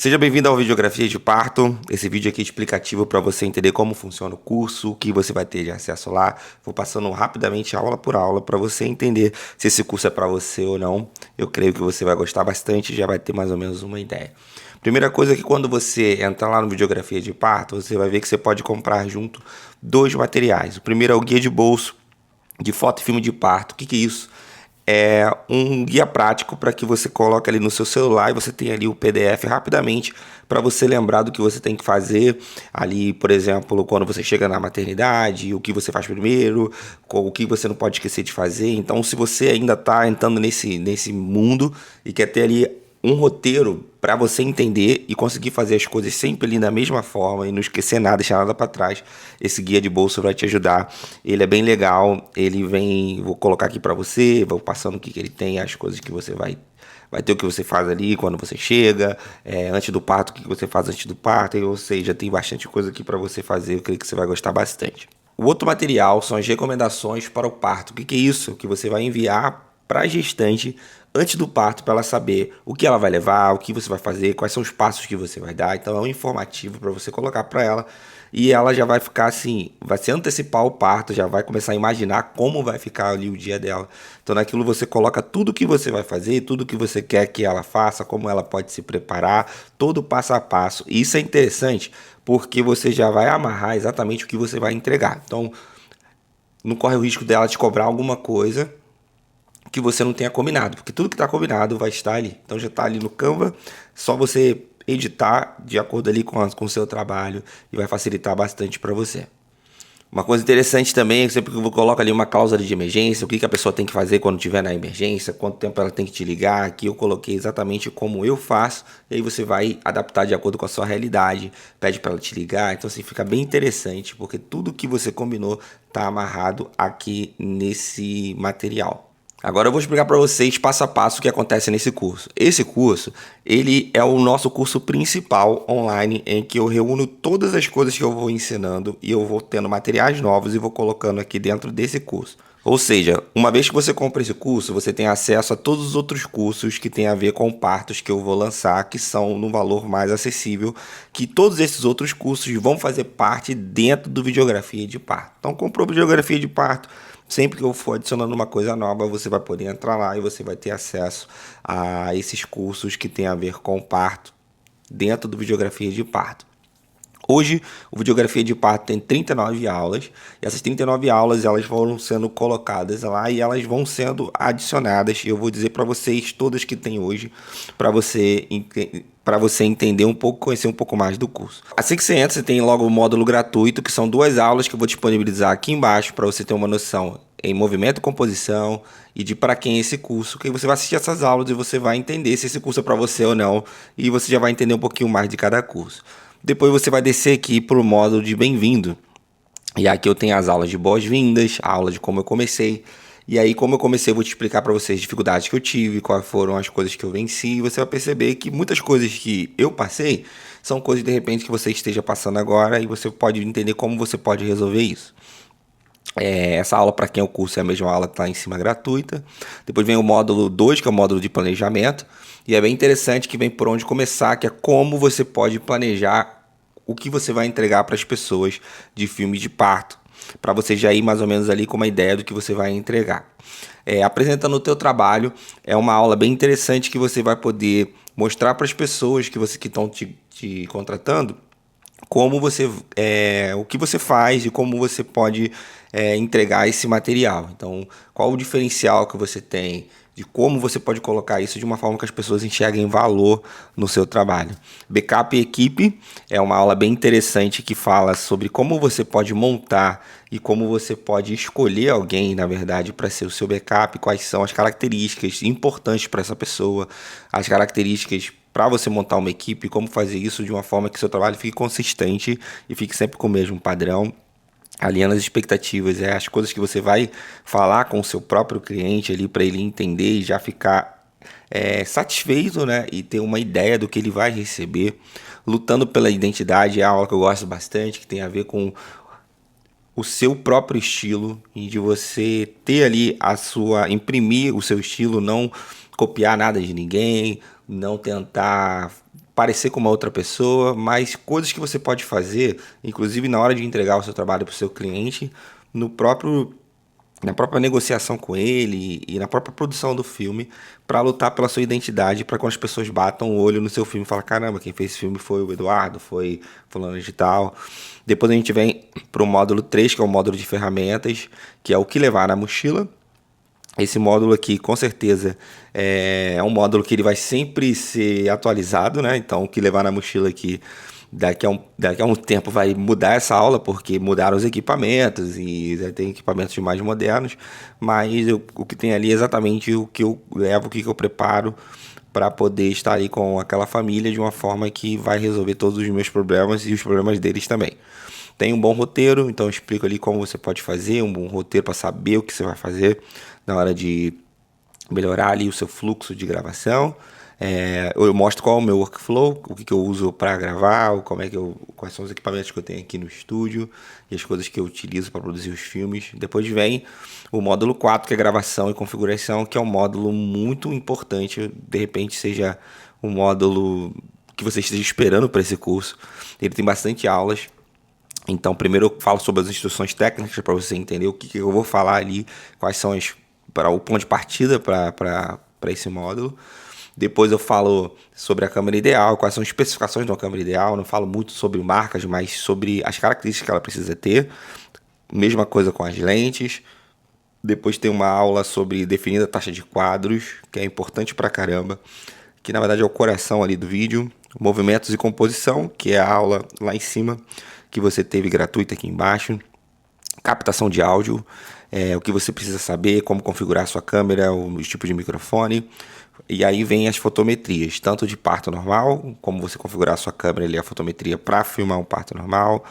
Seja bem-vindo ao Videografia de Parto. Esse vídeo aqui é explicativo para você entender como funciona o curso, o que você vai ter de acesso lá. Vou passando rapidamente aula por aula para você entender se esse curso é para você ou não. Eu creio que você vai gostar bastante e já vai ter mais ou menos uma ideia. Primeira coisa é que quando você entrar lá no Videografia de Parto, você vai ver que você pode comprar junto dois materiais. O primeiro é o guia de bolso de foto e filme de parto. O que é isso? É um guia prático para que você coloque ali no seu celular e você tenha ali o PDF rapidamente para você lembrar do que você tem que fazer ali, por exemplo, quando você chega na maternidade, o que você faz primeiro, o que você não pode esquecer de fazer. Então, se você ainda está entrando nesse mundo e quer ter ali um roteiro para você entender e conseguir fazer as coisas sempre ali da mesma forma e não esquecer nada, deixar nada para trás, esse guia de bolso vai te ajudar. Ele é bem legal, ele vem, vou colocar aqui para você, vou passando o que ele tem, as coisas que você vai ter, o que você faz ali quando você chega, antes do parto, o que você faz antes do parto, ou seja, tem bastante coisa aqui para você fazer, eu creio que você vai gostar bastante. O outro material são as recomendações para o parto. O que é isso? Que você vai enviar para a gestante antes do parto para ela saber o que ela vai levar, o que você vai fazer, quais são os passos que você vai dar. Então é um informativo para você colocar para ela e ela já vai ficar assim, vai se antecipar o parto, já vai começar a imaginar como vai ficar ali o dia dela. Então naquilo você coloca tudo o que você vai fazer, tudo o que você quer que ela faça, como ela pode se preparar, todo o passo a passo. E isso é interessante porque você já vai amarrar exatamente o que você vai entregar. Então não corre o risco dela te cobrar alguma coisa que você não tenha combinado, porque tudo que está combinado vai estar ali. Então já está ali no Canva, só você editar de acordo ali com o seu trabalho e vai facilitar bastante para você. Uma coisa interessante também é que sempre que eu coloco ali uma cláusula de emergência, o que a pessoa tem que fazer quando estiver na emergência, quanto tempo ela tem que te ligar, aqui eu coloquei exatamente como eu faço, e aí você vai adaptar de acordo com a sua realidade, pede para ela te ligar, então assim fica bem interessante, porque tudo que você combinou está amarrado aqui nesse material. Agora eu vou explicar para vocês passo a passo o que acontece nesse curso. Esse curso, ele é o nosso curso principal online em que eu reúno todas as coisas que eu vou ensinando e eu vou tendo materiais novos e vou colocando aqui dentro desse curso. Ou seja, uma vez que você compra esse curso, você tem acesso a todos os outros cursos que tem a ver com partos que eu vou lançar, que são no valor mais acessível, que todos esses outros cursos vão fazer parte dentro do Videografia de Parto. Então comprou Videografia de Parto, sempre que eu for adicionando uma coisa nova, você vai poder entrar lá e você vai ter acesso a esses cursos que tem a ver com parto dentro do Videografia de Parto. Hoje, o Videografia de Parto tem 39 aulas, e essas 39 aulas elas foram sendo colocadas lá e elas vão sendo adicionadas. Eu vou dizer para vocês todas que tem hoje, para você entender um pouco, conhecer um pouco mais do curso. Assim que você entra, você tem logo o módulo gratuito, que são 2 aulas que eu vou disponibilizar aqui embaixo para você ter uma noção em movimento e composição e de para quem é esse curso, que você vai assistir essas aulas e você vai entender se esse curso é para você ou não, e você já vai entender um pouquinho mais de cada curso. Depois você vai descer aqui para o módulo de bem-vindo. E aqui eu tenho as aulas de boas-vindas, a aula de como eu comecei. E aí, como eu comecei, eu vou te explicar para vocês as dificuldades que eu tive, quais foram as coisas que eu venci. E você vai perceber que muitas coisas que eu passei são coisas, de repente, que você esteja passando agora e você pode entender como você pode resolver isso. Essa aula, para quem é o curso, é a mesma aula que está em cima, gratuita. Depois vem o módulo 2, que é o módulo de planejamento. E é bem interessante que vem por onde começar, que é como você pode planejar o que você vai entregar para as pessoas de filme de parto, para você já ir mais ou menos ali com uma ideia do que você vai entregar. Apresentando o teu trabalho, é uma aula bem interessante que você vai poder mostrar para as pessoas que estão te contratando como você o que você faz e como você pode entregar esse material. Então, qual o diferencial que você tem, de como você pode colocar isso de uma forma que as pessoas enxerguem valor no seu trabalho. Backup e equipe é uma aula bem interessante que fala sobre como você pode montar e como você pode escolher alguém, na verdade, para ser o seu backup, quais são as características importantes para essa pessoa, as características para você montar uma equipe, como fazer isso de uma forma que seu trabalho fique consistente e fique sempre com o mesmo padrão, alinhando as expectativas, as coisas que você vai falar com o seu próprio cliente ali para ele entender e já ficar satisfeito, né? E ter uma ideia do que ele vai receber. Lutando pela identidade é algo que eu gosto bastante, que tem a ver com o seu próprio estilo e de você ter ali imprimir o seu estilo, não copiar nada de ninguém, não tentar parecer com uma outra pessoa, mas coisas que você pode fazer, inclusive na hora de entregar o seu trabalho para o seu cliente, no próprio na própria negociação com ele e na própria produção do filme, para lutar pela sua identidade, para quando as pessoas batam o olho no seu filme e falam, caramba, quem fez esse filme foi o Eduardo, foi fulano de tal. Depois a gente vem para o módulo 3, que é o módulo de ferramentas, que é o que levar na mochila. Esse módulo aqui, com certeza, é um módulo que ele vai sempre ser atualizado, né? Então, o que levar na mochila aqui, daqui a um tempo vai mudar essa aula, porque mudaram os equipamentos e já tem equipamentos mais modernos, mas o que tem ali é exatamente o que eu levo, o que eu preparo para poder estar aí com aquela família de uma forma que vai resolver todos os meus problemas e os problemas deles também. Tem um bom roteiro, então eu explico ali como você pode fazer um bom roteiro para saber o que você vai fazer na hora de melhorar ali o seu fluxo de gravação. Eu mostro qual é o meu workflow, o que eu uso para gravar, quais são os equipamentos que eu tenho aqui no estúdio e as coisas que eu utilizo para produzir os filmes. Depois vem o módulo 4, que é gravação e configuração, que é um módulo muito importante, de repente seja um módulo que você esteja esperando para esse curso. Ele tem bastante aulas. Então, primeiro eu falo sobre as instruções técnicas para você entender o que eu vou falar ali, quais são para o ponto de partida para esse módulo. Depois eu falo sobre a câmera ideal, quais são as especificações de uma câmera ideal. Não falo muito sobre marcas, mas sobre as características que ela precisa ter. Mesma coisa com as lentes. Depois tem uma aula sobre definir a taxa de quadros, que é importante pra caramba, que na verdade é o coração ali do vídeo. Movimentos e composição, que é a aula lá em cima, que você teve gratuita aqui embaixo. Captação de áudio, o que você precisa saber, como configurar a sua câmera, o tipo de microfone. E aí vem as fotometrias, tanto de parto normal, como você configurar a sua câmera ali, a fotometria para filmar um parto normal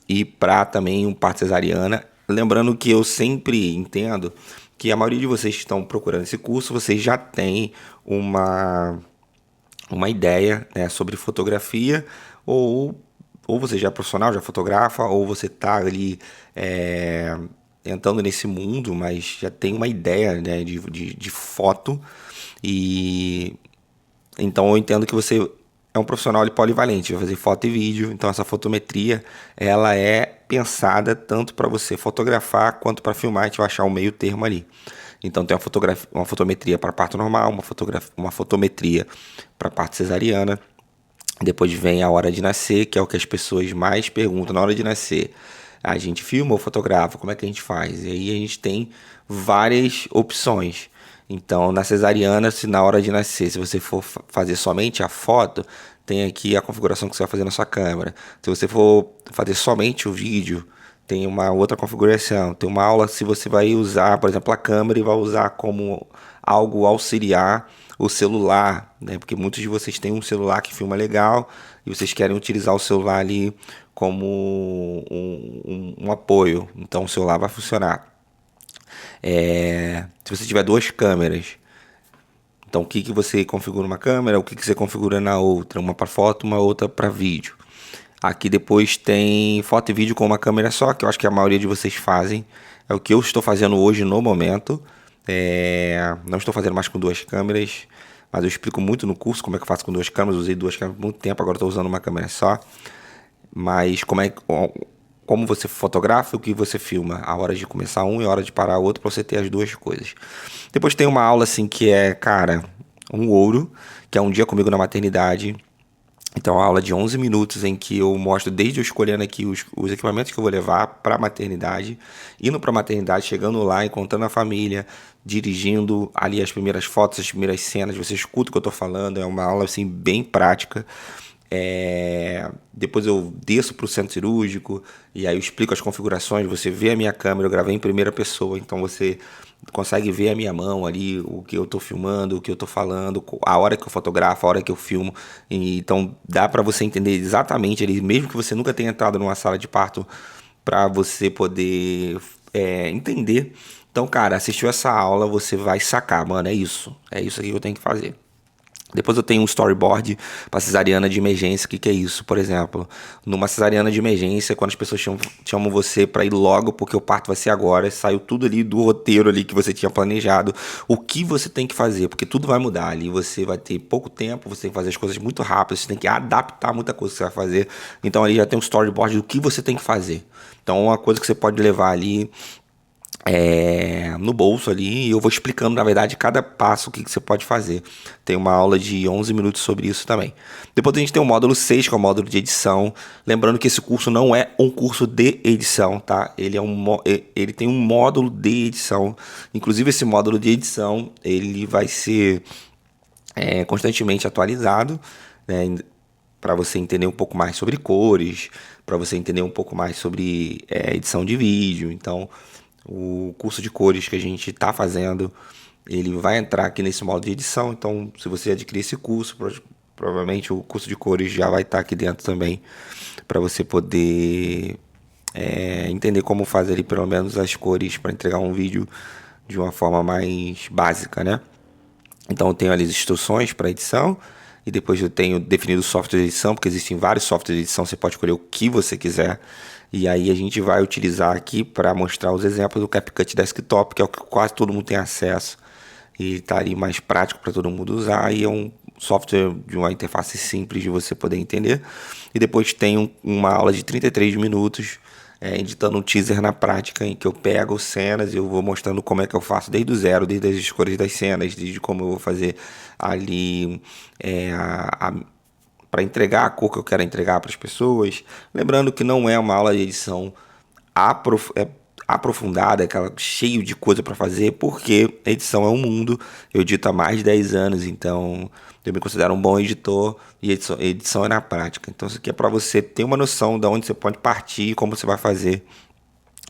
e para também um parto cesariana. Lembrando que eu sempre entendo que a maioria de vocês que estão procurando esse curso, vocês já têm uma ideia, né, sobre fotografia, ou você já é profissional, já fotografa, ou você está ali entrando nesse mundo, mas já tem uma ideia, né, de foto. E então eu entendo que você é um profissional polivalente, vai fazer foto e vídeo. Então essa fotometria, ela é pensada tanto para você fotografar quanto para filmar. A gente vai achar um meio termo ali. Então tem uma fotometria para parto normal, uma fotometria para parto cesariana. Depois vem a hora de nascer, que é o que as pessoas mais perguntam na hora de nascer. A gente filma ou fotografa? Como é que a gente faz? E aí a gente tem várias opções. Então, na cesariana, se na hora de nascer, se você for fazer somente a foto, tem aqui a configuração que você vai fazer na sua câmera. Se você for fazer somente o vídeo, tem uma outra configuração. Tem uma aula se você vai usar, por exemplo, a câmera e vai usar como algo auxiliar o celular, né? Porque muitos de vocês têm um celular que filma legal e vocês querem utilizar o celular ali como um apoio. Então, o celular vai funcionar. Se você tiver duas câmeras, então o que você configura uma câmera, o que você configura na outra, uma para foto, uma outra para vídeo. Aqui depois tem foto e vídeo com uma câmera só, que eu acho que a maioria de vocês fazem. É o que eu estou fazendo hoje no momento. Não estou fazendo mais com duas câmeras, mas eu explico muito no curso como é que eu faço com duas câmeras. Usei duas câmeras por muito tempo, agora estou usando uma câmera só. Mas como você fotografa e o que você filma, a hora de começar um e a hora de parar outro, para você ter as duas coisas. Depois tem uma aula assim que é, cara, um ouro, que é um dia comigo na maternidade. Então, uma aula de 11 minutos em que eu mostro desde eu escolhendo aqui os equipamentos que eu vou levar para a maternidade, indo para a maternidade, chegando lá, encontrando a família, dirigindo ali as primeiras fotos, as primeiras cenas, você escuta o que eu estou falando, é uma aula assim bem prática. Depois eu desço para o centro cirúrgico e aí eu explico as configurações, você vê a minha câmera, eu gravei em primeira pessoa, então você consegue ver a minha mão ali, o que eu tô filmando, o que eu tô falando, a hora que eu fotografo, a hora que eu filmo. Então dá para você entender exatamente ali, mesmo que você nunca tenha entrado numa sala de parto, para você poder entender. Então, cara, assistiu essa aula, você vai sacar, mano, é isso aqui que eu tenho que fazer. Depois eu tenho um storyboard para cesariana de emergência. O que é isso? Por exemplo, numa cesariana de emergência, quando as pessoas chamam você para ir logo porque o parto vai ser agora, saiu tudo ali do roteiro ali que você tinha planejado, o que você tem que fazer, porque tudo vai mudar ali, você vai ter pouco tempo, você tem que fazer as coisas muito rápido, você tem que adaptar muita coisa que você vai fazer. Então ali já tem um storyboard do que você tem que fazer. Então uma coisa que você pode levar ali no bolso ali, e eu vou explicando, na verdade, cada passo o que você pode fazer. Tem uma aula de 11 minutos sobre isso também. Depois a gente tem o módulo 6, que é o módulo de edição. Lembrando que esse curso não é um curso de edição, tá? Ele tem um módulo de edição. Inclusive, esse módulo de edição, ele vai ser constantemente atualizado, né? Para você entender um pouco mais sobre cores, para você entender um pouco mais sobre edição de vídeo. Então, o curso de cores que a gente está fazendo, ele vai entrar aqui nesse módulo de edição. Então, se você adquirir esse curso, provavelmente o curso de cores já vai estar aqui dentro também, para você poder entender como fazer ali, pelo menos as cores para entregar um vídeo de uma forma mais básica, né? Então eu tenho ali as instruções para edição e depois eu tenho definido o software de edição, porque existem vários softwares de edição, você pode escolher o que você quiser. E aí a gente vai utilizar aqui para mostrar os exemplos do CapCut Desktop, que é o que quase todo mundo tem acesso. E está ali mais prático para todo mundo usar, e é um software de uma interface simples de você poder entender. E depois tem uma aula de 33 minutos editando um teaser na prática, em que eu pego cenas e eu vou mostrando como é que eu faço desde o zero, desde as escolhas das cenas, desde como eu vou fazer ali para entregar a cor que eu quero entregar para as pessoas. Lembrando que não é uma aula de edição aprofundada, aquela cheio de coisa para fazer, porque a edição é um mundo. Eu edito há mais de 10 anos, então eu me considero um bom editor, e edição é na prática. Então isso aqui é para você ter uma noção de onde você pode partir, como você vai fazer,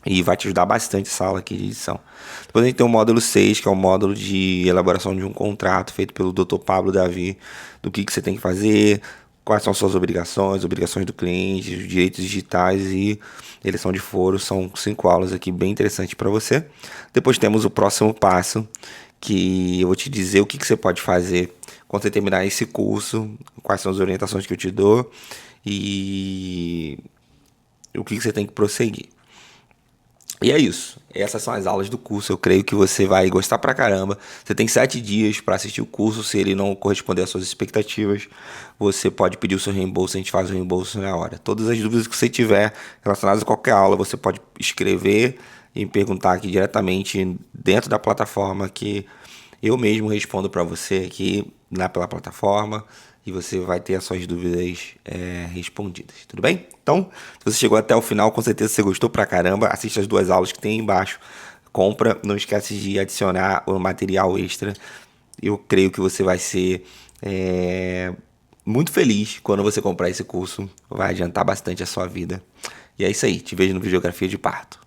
e vai te ajudar bastante essa aula aqui de edição. Depois a gente tem o módulo 6, que é o módulo de elaboração de um contrato, feito pelo Dr. Pablo Davi, do que você tem que fazer, quais são suas obrigações do cliente, os direitos digitais e eleição de foro. São 5 aulas aqui bem interessantes para você. Depois temos o próximo passo, que eu vou te dizer o que você pode fazer quando você terminar esse curso, quais são as orientações que eu te dou e o que você tem que prosseguir. E é isso. Essas são as aulas do curso. Eu creio que você vai gostar pra caramba. Você tem 7 dias para assistir o curso. Se ele não corresponder às suas expectativas, você pode pedir o seu reembolso. A gente faz o reembolso na hora. Todas as dúvidas que você tiver relacionadas a qualquer aula, você pode escrever e perguntar aqui diretamente dentro da plataforma, que eu mesmo respondo para você aqui pela plataforma, e você vai ter as suas dúvidas respondidas, tudo bem? Então, se você chegou até o final, com certeza você gostou pra caramba. Assista as 2 aulas que tem aí embaixo, compra, não esquece de adicionar o material extra. Eu creio que você vai ser muito feliz quando você comprar esse curso, vai adiantar bastante a sua vida. E é isso aí, te vejo no Videografia de Parto.